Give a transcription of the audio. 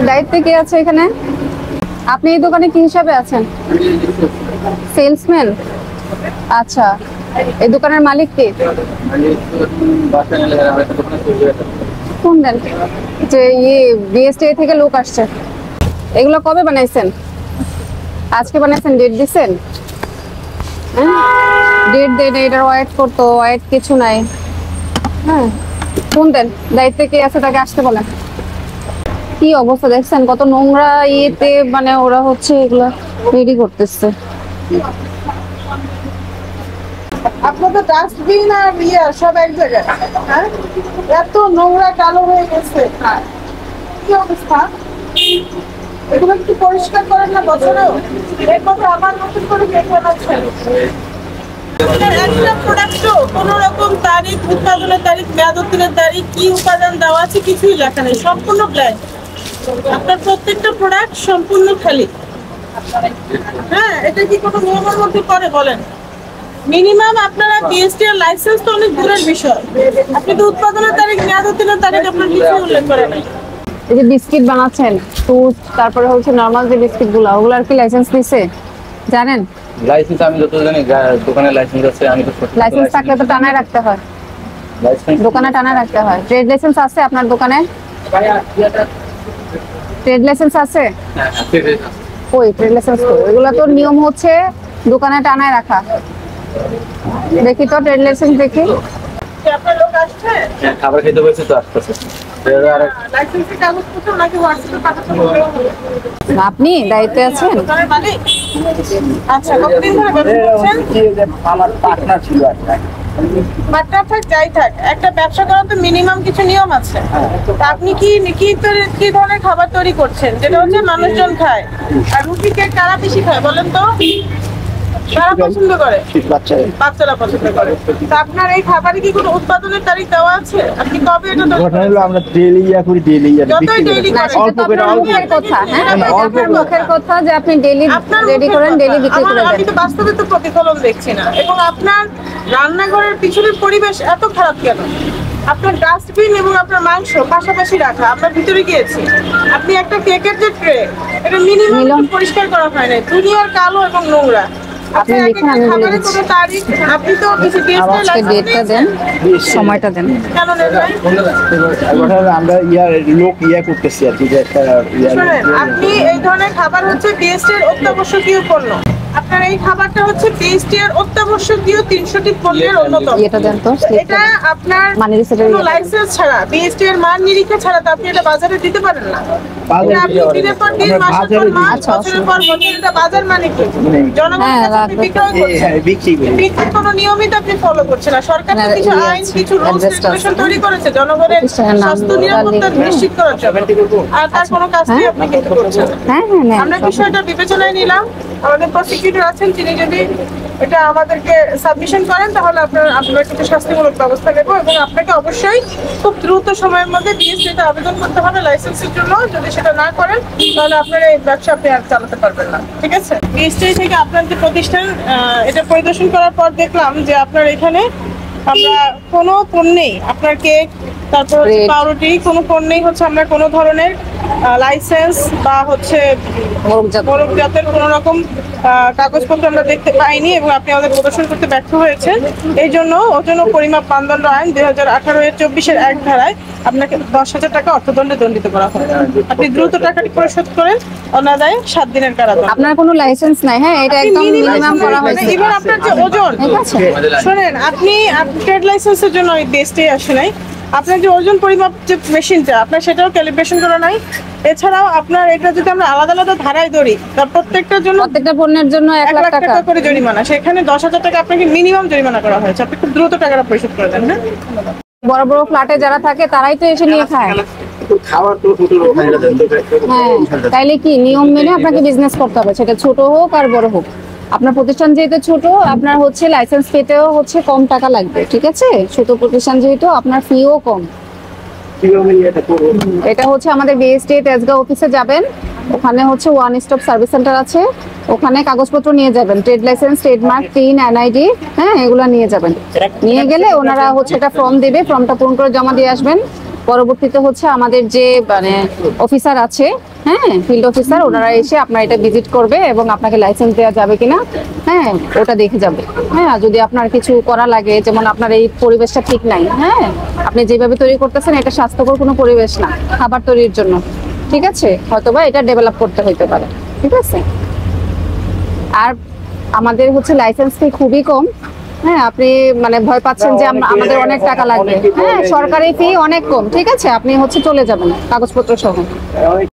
দায়িত্বে কে আছে এখানে? আপনি এই দোকানে কি হিসাবে আছেন? সেলসম্যান। আচ্ছা, এই দোকানের মালিক কে? কোন দেন যে বিএসটি থেকে লোক আসছে? এগুলো কবে বানাইছেন? আজকে বানাইছেন? ডেট দিচ্ছেন? ডেট দেন, এটার ওয়েট করতো, ওয়েট কিছু নাই। হ্যাঁ, কোন দেন দায়িত্বে কে আছে তাকে আসতে বলেন। কি অবস্থা দেখছেন, কত নোংরা ইয়েতে মানে ওরা হচ্ছে এগুলা রেডি করতেছে। আপনাদের ডাস্টবিন আর সব এক জায়গায়, হ্যাঁ? এত নোংরা কালো হয়ে গেছে, কি অবস্থা? এগুলো একটু পরিষ্কার করেন না বছরেও? এর কথা আমার নতুন করে কে বানাচ্ছেন? একটা প্রোডাক্টও কোনো রকম তারিখ, উৎপাদনের তারিখ, মেয়াদোত্তীর্ণের তারিখ, কি উপাদান দেওয়া আছে কিছুই লেখা নেই, সম্পূর্ণ ব্ল্যাঙ্ক। আপনার প্রত্যেকটা প্রোডাক্ট সম্পূর্ণ খালি। হ্যাঁ, এটা কি কোনো নিয়মের মধ্যে পড়ে বলেন? মিনিমাম আপনারা বিএসটি এর লাইসেন্স তো অনেক দূরের বিষয়, আপনি তো উৎপাদনের তারিখ, মেয়াদোত্তীর্ণের তারিখ আপনার কিছু উল্লেখ করে নাই। এই যে বিস্কিট বানাচ্ছেন, টোস্ট, তারপরে হচ্ছে নরমাল যে বিস্কিট গুলা, ওগুলার কি লাইসেন্স দিছে জানেন? লাইসেন্স আমি যত জানি দোকানের লাইসেন্স আছে, আমি তো লাইসেন্স থাকলে তো টানায় রাখতে হয়, দোকানে টানায় রাখতে হয়। ট্রেড লাইসেন্স আছে আপনার দোকানে? ট্রেড লাইসেন্স আছে? ওই ট্রেড লাইসেন্স তো, এগুলো তো নিয়ম হচ্ছে দোকানে টানায় রাখা। দেখি তো ট্রেড লাইসেন্স দেখি। আপনার লোক আসছে? খাবার খেতে বলছে তো আসতেছে। লাইসেন্সের কাগজপত্র নাকি হোয়াটসঅ্যাপে পাঠাতে বললেও হবে? আপনি দায়িত্বে আছেন? দোকানের মালিক? আচ্ছা, কতদিন ধরে ব্যবসা করছেন? আমার পার্টনার ছিল একটা। পার্টনার থাক যাই থাক, একটা ব্যবসা করার তো মিনিমাম কিছু নিয়ম আছে। তা আপনি কি ধরনের খাবার তৈরি করছেন যেটা হচ্ছে মানুষজন খায়? আর রুটি কেক কারা বেশি খায় বলেন তো? কারা পছন্দ করে? বাচ্চারা পছন্দ করে। তা আপনার এই খাবারে কি কোনো উৎপাদনের তারিখ দেওয়া আছে? আপনি কবে এটা তৈরি করেন? আমরা ডেইলি করি, ডেইলি যতই ডেইলি না, করেন, সেটা তো আপনার মুখের কথা। হ্যাঁ, আপনার মুখের কথা যে আপনি ডেইলি রেডি করেন, ডেইলি বিক্রি করে আমি দেন। তো বাস্তবে তো প্রতিফলন দেখছি না। এবং আপনার রান্নাঘরের পিছনের পরিবেশ এত খারাপ কেন? আপনার ডাস্টবিন এবং আপনার মাংস পাশাপাশি রাখা, আমরা ভিতরে গিয়েছি। আপনি একটা কেকের যে ট্রে, এটা মিনিমাম পরিষ্কার করা হয় না, দুনিয়ার কালো এবং নোংরা। আপনি লিখুন, আমি বলে দিচ্ছি। আপনি তো কিছু আজকে ডেটটা দেন, সময়টা দেন। কেন নেন নাই? আমরা লোক করতেছি আর কি, যে একটা শুনেন, আপনি এই ধরনের খাবার হচ্ছে বিএসটি এর অত্যাবশ্যকীয় পণ্য। আপনার এই খাবারটা হচ্ছে বিএসটি এর অত্যাবশ্যকীয় 300টি পণ্যের অন্যতম। এটা দেন তো, এটা আপনার মানে কোনো লাইসেন্স ছাড়া, বিএসটি এর মান নিরীক্ষা ছাড়া তো আপনি এটা বাজারে দিতে পারেন না। আপনি দিনের পর দিন, মাসের পর মাস, বছরের পর বছর এটা বাজার মানে কি? জনগণের কাছে আপনি বিক্রয় করছেন, বিক্রির কোনো নিয়মিত আপনি ফলো করছেন না। সরকার তো কিছু আইন, কিছু রুলস রেগুলেশন তৈরি করেছে জনগণের স্বাস্থ্য নিরাপত্তা নিশ্চিত করার জন্য, আর তার কোনো কাজই আপনি কিন্তু করছেন না। আমরা বিষয়টা বিবেচনায় নিলাম। আমাদের প্রসিকিউটর আছেন, তিনি যদি এটা আমাদেরকে সাবমিশন করেন তাহলে আমরা কিছু শাস্তিমূলক ব্যবস্থা নেব, এবং আপনাকে অবশ্যই খুব দ্রুত সময়ের মধ্যে বিএসটিতে আবেদন করতে হবে লাইসেন্সের জন্য। যদি সেটা না করেন তাহলে আপনার এই ব্যবসা আপনি আর চালাতে পারবেন না, ঠিক আছে? বিএসটি থেকে আপনার যে প্রতিষ্ঠান, এটা পরিদর্শন করার পর দেখলাম যে আপনার এখানে আমরা কোনো পণ্যেই, আপনার কেক, তারপর হচ্ছে পাউরুটি, কোনো পণ্যেই হচ্ছে আমরা কোনো ধরনের লাইসেন্স বা হচ্ছে মোড়কজাতের কোনো রকম কাগজপত্র আমরা দেখতে পাইনি, এবং আপনি আমাদের প্রদর্শন করতে ব্যর্থ হয়েছেন। এই জন্য ওজন ও পরিমাপ মানদণ্ড আইন 2018-24 1 ধারায় আপনাকে 10,000 টাকা অর্থদণ্ডে দণ্ডিত করা হয়। আপনি দ্রুত টাকাটি পরিশোধ করেন, অনাদায়ে 7 দিনের কারাদণ্ড। আপনার কোনো লাইসেন্স নাই? হ্যাঁ, এটা একদম মিনিমাম করা হয়েছে। এবার আপনার যে ওজন, শুনেন, আপনি ট্রেড লাইসেন্সের জন্য বিএসটি আসে নাই। আপনার যে ওজন পরিমাপ যে মেশিনটা, আপনার সেটাও ক্যালিব্রেশন করা নাই। এছাড়াও আপনার এটা যদি আমরা আলাদা আলাদা ধারায় ধরি, তার প্রত্যেকটার জন্য, প্রত্যেকটা পণ্যের জন্য 1 লাখ টাকা করে জরিমানা, সেখানে 10,000 টাকা আপনাকে মিনিমাম জরিমানা করা হয়েছে। আপনি খুব দ্রুত টাকাটা পরিশোধ করে দেন। হ্যাঁ, বড় বড় ফ্ল্যাটে যারা থাকে তারাই তো এসে নিয়ে খায়। হ্যাঁ, তাইলে কি নিয়ম মেনে আপনাকে বিজনেস করতে হবে, সেটা ছোট হোক আর বড় হোক। আপনার প্রতিষ্ঠান যেহেতু ছোট, আপনার হচ্ছে লাইসেন্স পেতেও হচ্ছে কম টাকা লাগবে, ঠিক আছে? ছোট প্রতিষ্ঠান যেহেতু, আপনার ফিও কম। এটা হচ্ছে আমাদের বিএসটি তেজগাঁও অফিসে যাবেন, ওখানে হচ্ছে ওয়ান স্টপ সার্ভিস সেন্টার আছে, ওখানে কাগজপত্র নিয়ে যাবেন, trade licence, trademark, tin, NID, হ্যাঁ, এগুলো নিয়ে যাবেন। নিয়ে গেলে ওনারা হচ্ছে একটা ফর্ম দেবে, ফর্মটা পূরণ করে জমা দিয়ে আসবেন। পরবর্তীতে হচ্ছে আমাদের যে মানে অফিসার আছে, হ্যাঁ ফিল্ড অফিসার, ওনারা এসে আপনার এটা ভিজিট করবে এবং আপনাকে লাইসেন্স দেওয়া যাবে কিনা, হ্যাঁ ওটা দেখে যাবে। হ্যাঁ আর যদি আপনার কিছু করা লাগে, যেমন আপনার এই পরিবেশটা ঠিক নাই, হ্যাঁ আপনি যেভাবে তৈরি করতেছেন এটা স্বাস্থ্যকর কোনো পরিবেশ না খাবার তৈরির জন্য, ঠিক আছে, হয়তোবা এটা ডেভেলপ করতে হইতে পারে, ঠিক আছে। আর আমাদের হচ্ছে লাইসেন্স ফি খুবই কম। হ্যাঁ আপনি মানে ভয় পাচ্ছেন যে আমাদের অনেক টাকা লাগবে, হ্যাঁ সরকারি ফি অনেক কম, ঠিক আছে, আপনি হচ্ছে চলে যাবেন কাগজপত্র সহ।